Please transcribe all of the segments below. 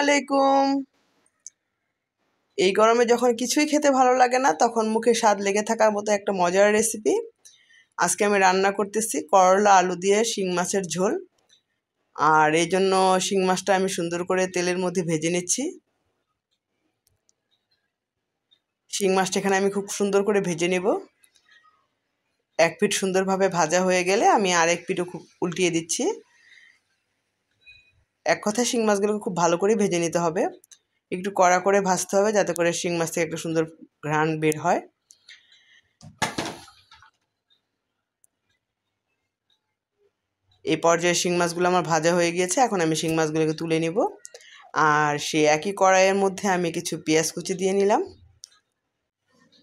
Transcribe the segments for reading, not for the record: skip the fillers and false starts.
আলাইকুম। এই গরমে যখন কিছুই খেতে ভালো লাগে না তখন মুখে স্বাদ লেগে থাকার মতো একটা মজার রেসিপি আজকে আমি রান্না করতেছি করলা আলু দিয়ে শিং মাছের ঝোল। আর এই জন্য শিং মাছটা আমি সুন্দর করে তেলের মধ্যে ভেজে নিচ্ছি। শিং মাছটা এখানে আমি খুব সুন্দর করে ভেজে নেব। এক পিঠ সুন্দরভাবে ভাজা হয়ে গেলে আমি আরেক পিঠও খুব উল্টিয়ে দিচ্ছি। এক কথায় শিং মাছগুলোকে খুব ভালো করে ভেজে নিতে হবে, একটু কড়া করে ভাজতে হবে যাতে করে শিং মাছ থেকে একটা সুন্দর ঘ্রাণ বের হয়। এই পর্যায়ে শিং মাছগুলো আমার ভাজা হয়ে গিয়েছে, এখন আমি শিং মাছগুলোকে তুলে নিব। আর সেই একই কড়াইয়ের মধ্যে আমি কিছু পেঁয়াজ কুচি দিয়ে নিলাম।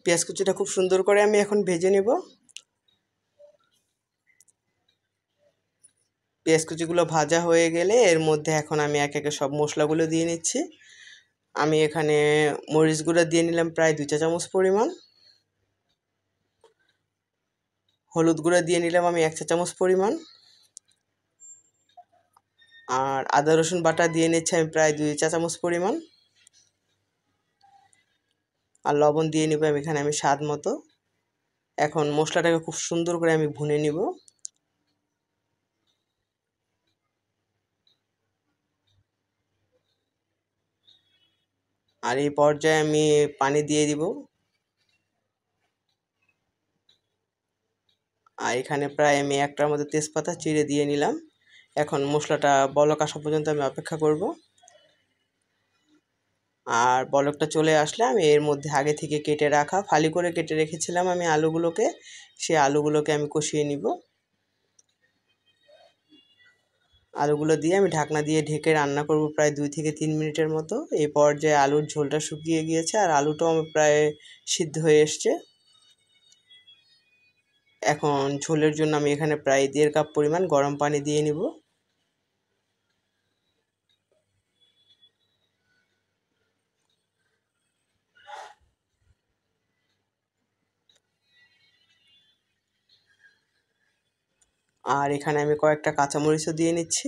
পেঁয়াজ কুচিটা খুব সুন্দর করে আমি এখন ভেজে নেব। পেঁয়াজ কুচিগুলো ভাজা হয়ে গেলে এর মধ্যে এখন আমি একে একে সব মশলাগুলো দিয়ে নিচ্ছি। আমি এখানে মরিচ গুঁড়া দিয়ে নিলাম প্রায় 2 চা চামচ পরিমাণ, হলুদ গুঁড়া দিয়ে নিলাম আমি 1 চা চামচ পরিমাণ, আর আদা রসুন বাটা দিয়ে নিচ্ছি আমি প্রায় 2 চা চামচ পরিমাণ, আর লবণ দিয়ে নিব আমি এখানে স্বাদ মতো। এখন মশলাটাকে খুব সুন্দর করে আমি ভুনে নিব। আর এই পর্যায়ে আমি পানি দিয়ে দিব। আর এখানে প্রায় আমি একটার মতো তেজপাতা চিড়ে দিয়ে নিলাম। এখন মশলাটা বলক আসা পর্যন্ত আমি অপেক্ষা করব। আর বলকটা চলে আসলে আমি এর মধ্যে আগে থেকে কেটে রাখা ফালি করে কেটে রেখেছিলাম আমি আলুগুলোকে, সেই আলুগুলোকে আমি কষিয়ে নিব। আলুগুলো দিয়ে আমি ঢাকনা দিয়ে ঢেকে রান্না করব প্রায় 2 থেকে 3 মিনিটের মতো। এই পর্যায়ে আলুর ঝোলটা শুকিয়ে গিয়েছে আর আলুটাও আমার প্রায় সিদ্ধ হয়ে এসছে। এখন ঝোলের জন্য আমি এখানে প্রায় 1.5 কাপ পরিমাণ গরম পানি দিয়ে নিব। আর এখানে আমি কয়েকটা কাঁচামরিচও দিয়ে নিচ্ছি।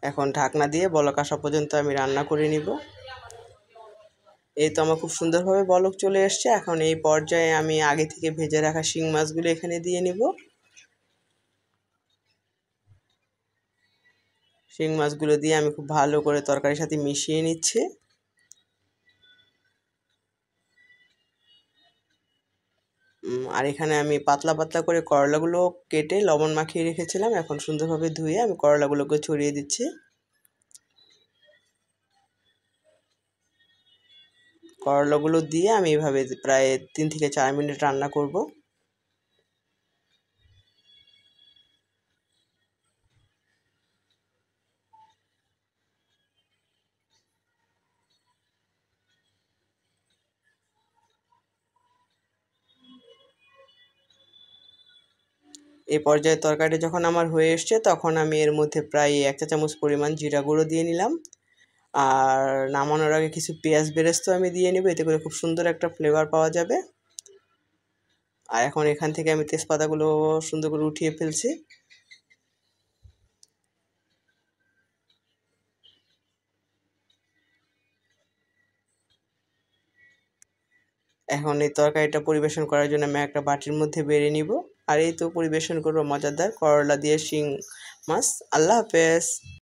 এখন ঢাকনা দিয়ে বলক আসা পর্যন্ত আমি রান্না করে নিব। এই তো আমার খুব সুন্দরভাবে বলক চলে এসছে। এখন এই পর্যায়ে আমি আগে থেকে ভেজে রাখা শিং মাছগুলো এখানে দিয়ে নিব। শিং মাছগুলো দিয়ে আমি খুব ভালো করে তরকারির সাথে মিশিয়ে নিচ্ছি। আর এখানে আমি পাতলা পাতলা করে করলাগুলো কেটে লবণ মাখিয়ে রেখেছিলাম, এখন সুন্দরভাবে ধুয়ে আমি করলাগুলোকে ছড়িয়ে দিচ্ছি। করলাগুলো দিয়ে আমি এভাবে প্রায় 3 থেকে 4 মিনিট রান্না করব। এই পর্যায়ে তরকারিটা যখন আমার হয়ে এসছে তখন আমি এর মধ্যে প্রায় 1 চা চামচ পরিমাণ জিরা গুঁড়ো দিয়ে নিলাম। আর নামানোর আগে কিছু পেঁয়াজ বেরেস্তা আমি দিয়ে নিব, এতে করে খুব সুন্দর একটা ফ্লেভার পাওয়া যাবে। আর এখন এখান থেকে আমি তেজপাতাগুলো সুন্দর করে উঠিয়ে ফেলছি। এখন এই তরকারিটা পরিবেশন করার জন্য আমি একটা বাটির মধ্যে বেড়ে নিব। আর এই তো পরিবেশন করব মজাদার করলা দিয়ে শিং মাছ। আল্লাহ হাফেজ।